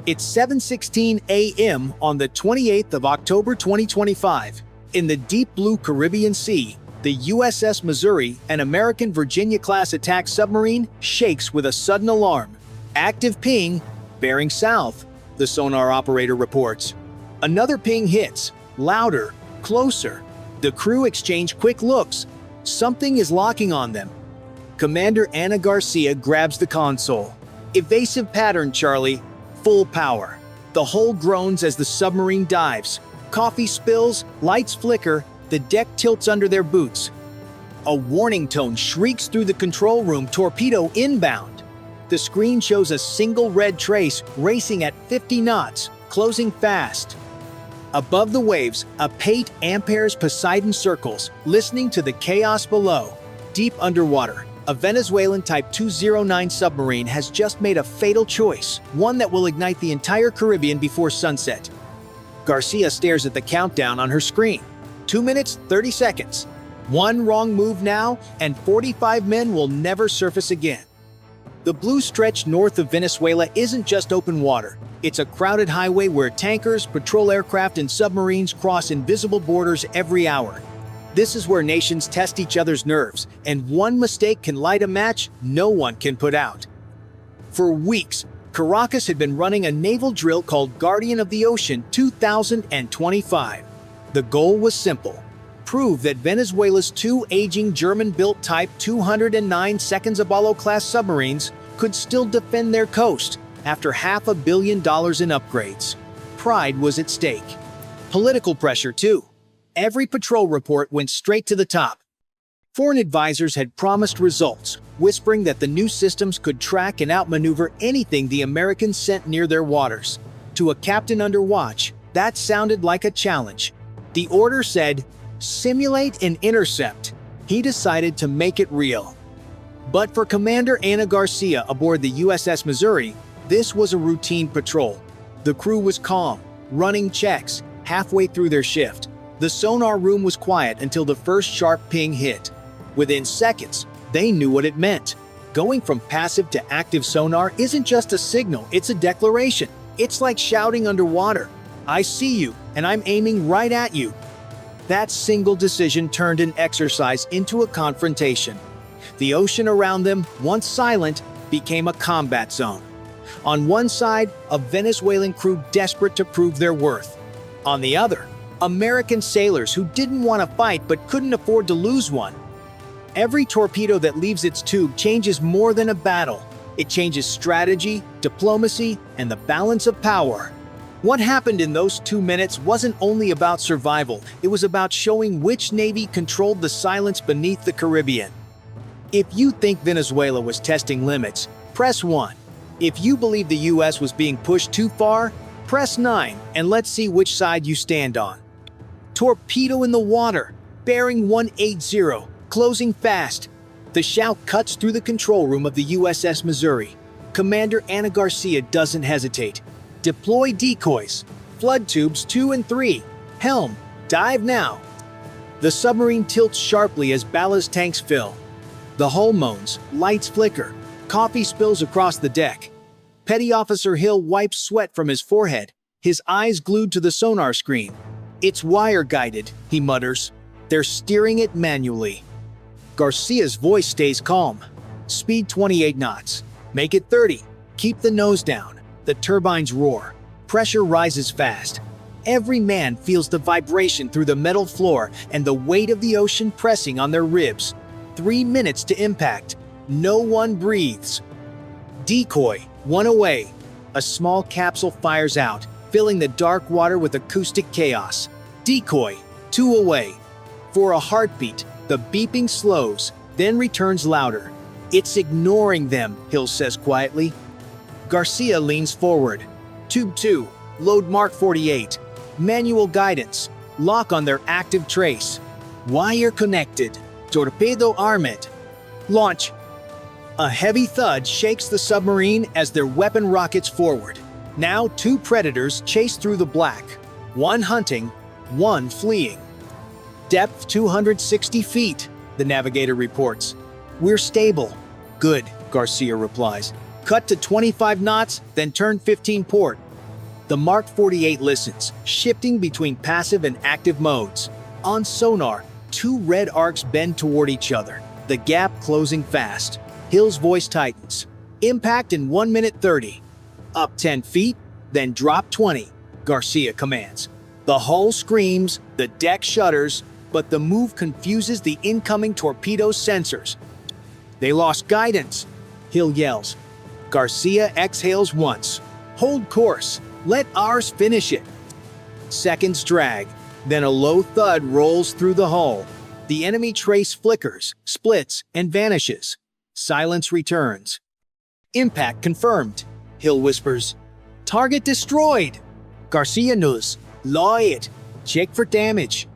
It's 7:16 a.m. on the 28th of October 2025. In the deep blue Caribbean Sea, the USS Missouri, an American Virginia-class attack submarine, shakes with a sudden alarm. Active ping, bearing south, the sonar operator reports. Another ping hits, louder, closer. The crew exchange quick looks. Something is locking on them. Commander Ana Garcia grabs the console. Evasive pattern, Charlie. Full power. The hull groans as the submarine dives. Coffee spills, lights flicker, the deck tilts under their boots. A warning tone shrieks through the control room, torpedo inbound. The screen shows a single red trace racing at 50 knots, closing fast. Above the waves, a Pate Ampere's Poseidon circles, listening to the chaos below. Deep underwater, a Venezuelan Type 209 submarine has just made a fatal choice, one that will ignite the entire Caribbean before sunset. Garcia stares at the countdown on her screen. 2 minutes, 30 seconds. One wrong move now, and 45 men will never surface again. The blue stretch north of Venezuela isn't just open water. It's a crowded highway where tankers, patrol aircraft, and submarines cross invisible borders every hour. This is where nations test each other's nerves, and one mistake can light a match no one can put out. For weeks, Caracas had been running a naval drill called Guardian of the Ocean 2025. The goal was simple: prove that Venezuela's two aging German-built Type 209 Zaballo-class submarines could still defend their coast after $500 million in upgrades. Pride was at stake. Political pressure, too. Every patrol report went straight to the top. Foreign advisors had promised results, whispering that the new systems could track and outmaneuver anything the Americans sent near their waters. To a captain under watch, that sounded like a challenge. The order said, "Simulate and intercept." He decided to make it real. But for Commander Ana Garcia aboard the USS Missouri, this was a routine patrol. The crew was calm, running checks, halfway through their shift. The sonar room was quiet until the first sharp ping hit. Within seconds, they knew what it meant. Going from passive to active sonar isn't just a signal, it's a declaration. It's like shouting underwater, "I see you, and I'm aiming right at you." That single decision turned an exercise into a confrontation. The ocean around them, once silent, became a combat zone. On one side, a Venezuelan crew desperate to prove their worth. On the other, American sailors who didn't want to fight but couldn't afford to lose one. Every torpedo that leaves its tube changes more than a battle. It changes strategy, diplomacy, and the balance of power. What happened in those 2 minutes wasn't only about survival, it was about showing which navy controlled the silence beneath the Caribbean. If you think Venezuela was testing limits, press 1. If you believe the US was being pushed too far, press 9, and let's see which side you stand on. Torpedo in the water, bearing 180, closing fast. The shout cuts through the control room of the USS Missouri. Commander Ana Garcia doesn't hesitate. Deploy decoys. Flood tubes 2 and 3. Helm, dive now. The submarine tilts sharply as ballast tanks fill. The hull moans, lights flicker. Coffee spills across the deck. Petty Officer Hill wipes sweat from his forehead, his eyes glued to the sonar screen. "It's wire-guided," he mutters. "They're steering it manually." Garcia's voice stays calm. "Speed 28 knots. Make it 30. Keep the nose down." The turbines roar. Pressure rises fast. Every man feels the vibration through the metal floor and the weight of the ocean pressing on their ribs. 3 minutes to impact. No one breathes. Decoy, 1 away. A small capsule fires out, filling the dark water with acoustic chaos. Decoy, 2 away. For a heartbeat, the beeping slows, then returns louder. "It's ignoring them," Hill says quietly. Garcia leans forward. Tube 2, load Mark 48. Manual guidance. Lock on their active trace. Wire connected. Torpedo armed. Launch. A heavy thud shakes the submarine as their weapon rockets forward. Now 2 predators chase through the black. One hunting, one fleeing. Depth 260 feet, the navigator reports. "We're stable." "Good," Garcia replies. "Cut to 25 knots, then turn 15 port. The Mark 48 listens, shifting between passive and active modes. On sonar, two red arcs bend toward each other, the gap closing fast. Hill's voice tightens. Impact in 1 minute 30. Up 10 feet, then drop 20, Garcia commands. The hull screams, the deck shudders, but the move confuses the incoming torpedo's sensors. They lost guidance, Hill yells. Garcia exhales once. Hold course. Let ours finish it. Seconds drag. Then a low thud rolls through the hull. The enemy trace flickers, splits, and vanishes. Silence returns. Impact confirmed, Hill whispers. Target destroyed. Garcia knows. Law it. Check for damage.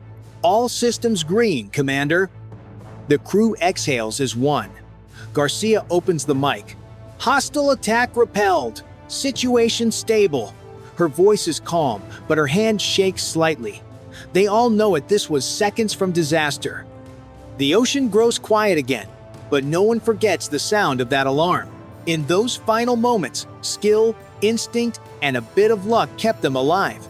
All systems green, Commander. The crew exhales as one. Garcia opens the mic. Hostile attack repelled. Situation stable. Her voice is calm, but her hand shakes slightly. They all know it. This was seconds from disaster. The ocean grows quiet again, but no one forgets the sound of that alarm. In those final moments, skill, instinct, and a bit of luck kept them alive.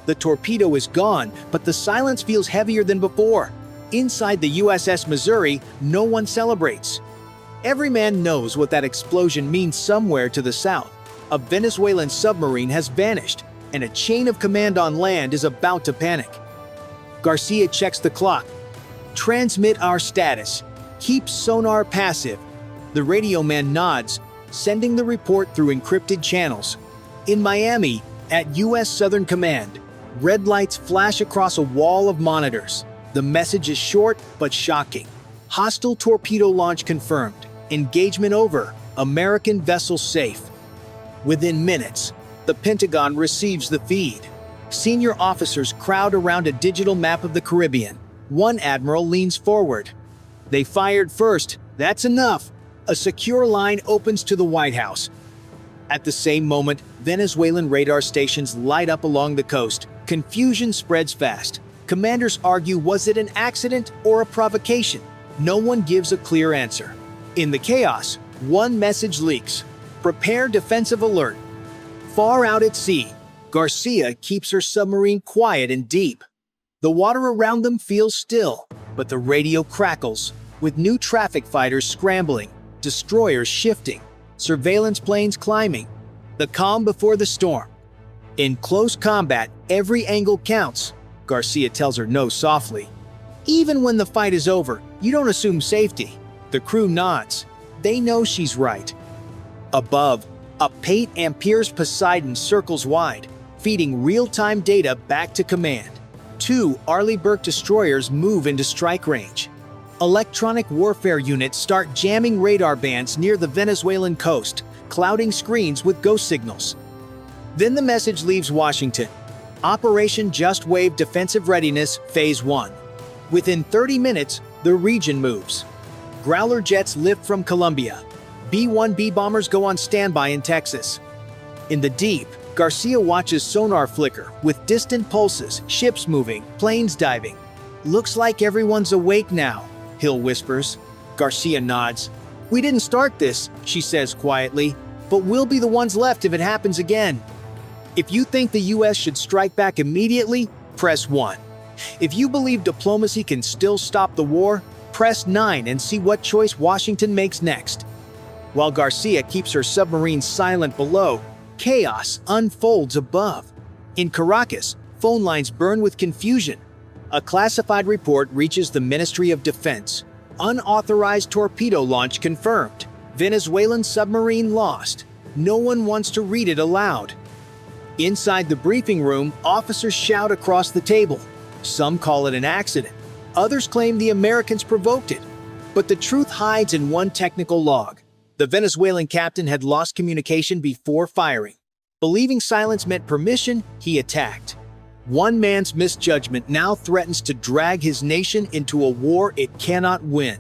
The torpedo is gone, but the silence feels heavier than before. Inside the USS Missouri, no one celebrates. Every man knows what that explosion means somewhere to the south. A Venezuelan submarine has vanished, and a chain of command on land is about to panic. Garcia checks the clock. Transmit our status. Keep sonar passive. The radio man nods, sending the report through encrypted channels. In Miami, at U.S. Southern Command, red lights flash across a wall of monitors. The message is short but shocking. Hostile torpedo launch confirmed. Engagement over. American vessel safe. Within minutes, the Pentagon receives the feed. Senior officers crowd around a digital map of the Caribbean. One admiral leans forward. They fired first. That's enough. A secure line opens to the White House. At the same moment, Venezuelan radar stations light up along the coast. Confusion spreads fast. Commanders argue, was it an accident or a provocation? No one gives a clear answer. In the chaos, one message leaks. Prepare defensive alert. Far out at sea, Garcia keeps her submarine quiet and deep. The water around them feels still, but the radio crackles, with new traffic fighters scrambling, destroyers shifting, surveillance planes climbing. The calm before the storm. In close combat, every angle counts, Garcia tells her no softly. Even when the fight is over, you don't assume safety. The crew nods. They know she's right. Above, a 8 Amperes Poseidon circles wide, feeding real-time data back to command. 2 Arleigh Burke destroyers move into strike range. Electronic warfare units start jamming radar bands near the Venezuelan coast, clouding screens with ghost signals. Then the message leaves Washington. Operation Just Wave Defensive Readiness Phase 1. Within 30 minutes, the region moves. Growler jets lift from Colombia. B-1B bombers go on standby in Texas. In the deep, Garcia watches sonar flicker with distant pulses, ships moving, planes diving. Looks like everyone's awake now, Hill whispers. Garcia nods. We didn't start this, she says quietly, but we'll be the ones left if it happens again. If you think the U.S. should strike back immediately, press 1. If you believe diplomacy can still stop the war, press 9 and see what choice Washington makes next. While Garcia keeps her submarine silent below, chaos unfolds above. In Caracas, phone lines burn with confusion. A classified report reaches the Ministry of Defense. Unauthorized torpedo launch confirmed. Venezuelan submarine lost. No one wants to read it aloud. Inside the briefing room, officers shout across the table. Some call it an accident. Others claim the Americans provoked it. But the truth hides in one technical log. The Venezuelan captain had lost communication before firing. Believing silence meant permission, he attacked. One man's misjudgment now threatens to drag his nation into a war it cannot win.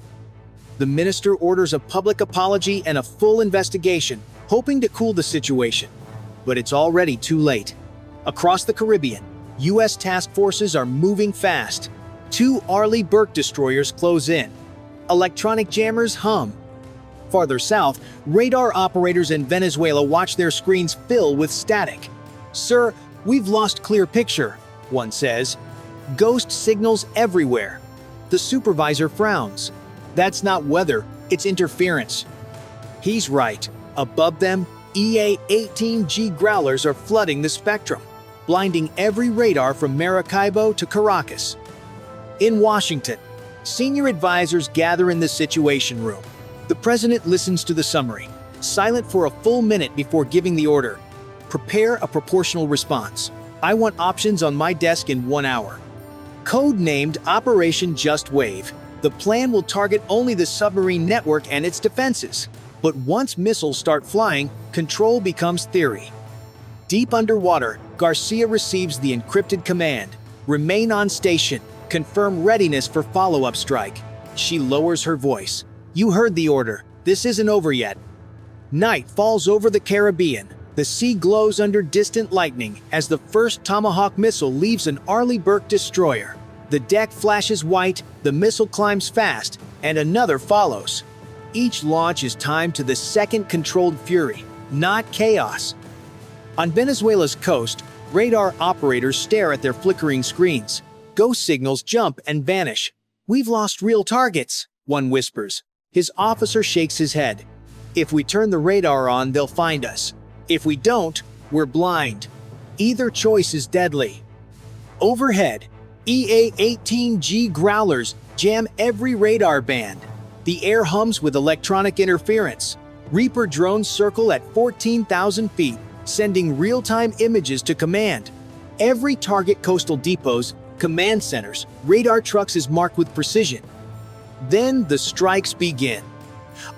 The minister orders a public apology and a full investigation, hoping to cool the situation. But it's already too late. Across the Caribbean, U.S. task forces are moving fast. 2 Arleigh Burke destroyers close in. Electronic jammers hum. Farther south, radar operators in Venezuela watch their screens fill with static. "Sir, we've lost clear picture," one says. "Ghost signals everywhere." The supervisor frowns. "That's not weather, it's interference." He's right. Above them, EA-18G growlers are flooding the spectrum, blinding every radar from Maracaibo to Caracas. In Washington, senior advisors gather in the Situation Room. The president listens to the summary, silent for a full minute before giving the order. "Prepare a proportional response. I want options on my desk in 1 hour." Code-named Operation Just Wave, the plan will target only the submarine network and its defenses. But once missiles start flying, control becomes theory. Deep underwater, Garcia receives the encrypted command: "Remain on station. Confirm readiness for follow-up strike." She lowers her voice. "You heard the order. This isn't over yet." Night falls over the Caribbean. The sea glows under distant lightning as the first Tomahawk missile leaves an Arleigh Burke destroyer. The deck flashes white, the missile climbs fast, and another follows. Each launch is timed to the second, controlled fury, not chaos. On Venezuela's coast, radar operators stare at their flickering screens. Ghost signals jump and vanish. "We've lost real targets," one whispers. His officer shakes his head. "If we turn the radar on, they'll find us. If we don't, we're blind. Either choice is deadly." Overhead, EA-18G growlers jam every radar band. The air hums with electronic interference. Reaper drones circle at 14,000 feet, sending real-time images to command. Every target, coastal depots, command centers, radar trucks is marked with precision. Then the strikes begin.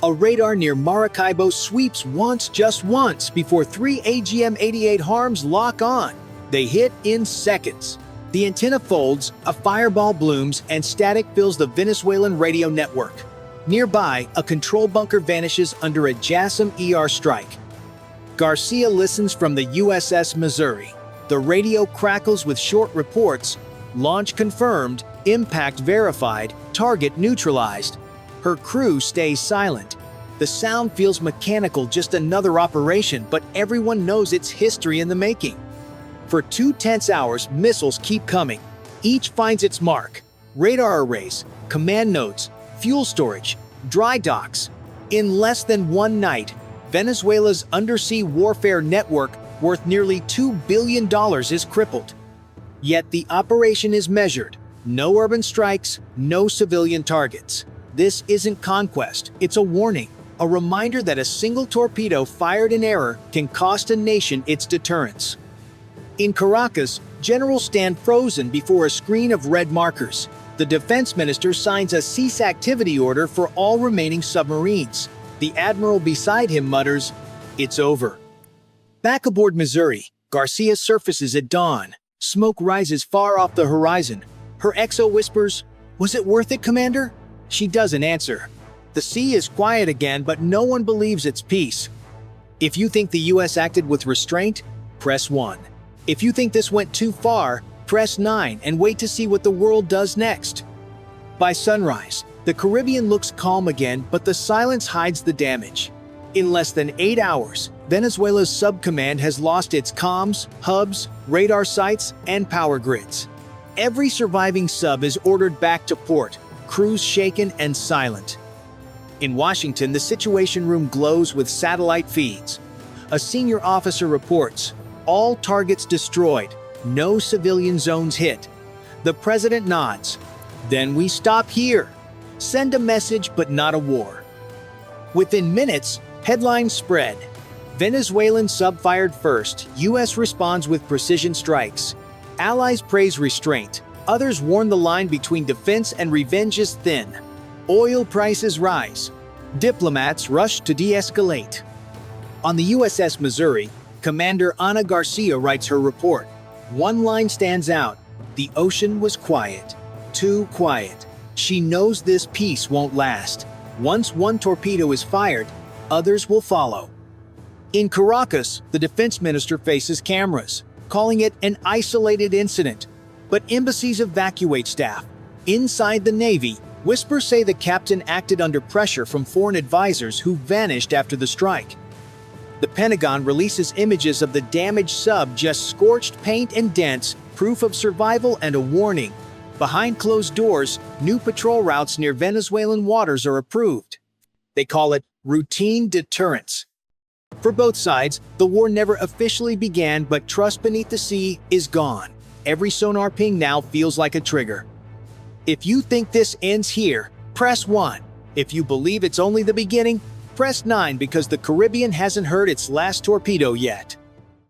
A radar near Maracaibo sweeps once, just once, before 3 AGM-88 harms lock on. They hit in seconds. The antenna folds, a fireball blooms, and static fills the Venezuelan radio network. Nearby, a control bunker vanishes under a JASSM ER strike. Garcia listens from the USS Missouri. The radio crackles with short reports: "Launch confirmed, impact verified, target neutralized." Her crew stays silent. The sound feels mechanical, just another operation, but everyone knows it's history in the making. For 2 tense hours, missiles keep coming. Each finds its mark: radar arrays, command nodes, fuel storage, dry docks. In less than one night, Venezuela's undersea warfare network, worth nearly $2 billion, is crippled. Yet the operation is measured. No urban strikes, no civilian targets. This isn't conquest, it's a warning, a reminder that a single torpedo fired in error can cost a nation its deterrence. In Caracas, generals stand frozen before a screen of red markers. The defense minister signs a cease activity order for all remaining submarines. The admiral beside him mutters, "It's over." Back aboard Missouri, Garcia surfaces at dawn. Smoke rises far off the horizon. Her XO whispers, "Was it worth it, Commander?" She doesn't answer. The sea is quiet again, but no one believes it's peace. If you think the US acted with restraint, press 1. If you think this went too far, press 9 and wait to see what the world does next. By sunrise, the Caribbean looks calm again, but the silence hides the damage. In less than 8 hours, Venezuela's subcommand has lost its comms, hubs, radar sites, and power grids. Every surviving sub is ordered back to port, crews shaken and silent. In Washington, the Situation Room glows with satellite feeds. A senior officer reports, "All targets destroyed, no civilian zones hit." The president nods. "Then we stop here. Send a message, but not a war." Within minutes, headlines spread. Venezuelan sub fired first, US responds with precision strikes. Allies praise restraint. Others warn the line between defense and revenge is thin. Oil prices rise. Diplomats rush to de-escalate. On the USS Missouri, Commander Ana Garcia writes her report. One line stands out: "The ocean was quiet. Too quiet." She knows this peace won't last. Once one torpedo is fired, others will follow. In Caracas, the defense minister faces cameras, calling it an isolated incident. But embassies evacuate staff. Inside the Navy, whispers say the captain acted under pressure from foreign advisors who vanished after the strike. The Pentagon releases images of the damaged sub, just scorched paint and dents, proof of survival and a warning. Behind closed doors, new patrol routes near Venezuelan waters are approved. They call it routine deterrence. For both sides, the war never officially began, but trust beneath the sea is gone. Every sonar ping now feels like a trigger. If you think this ends here, press 1. If you believe it's only the beginning, press 9 because the Caribbean hasn't heard its last torpedo yet.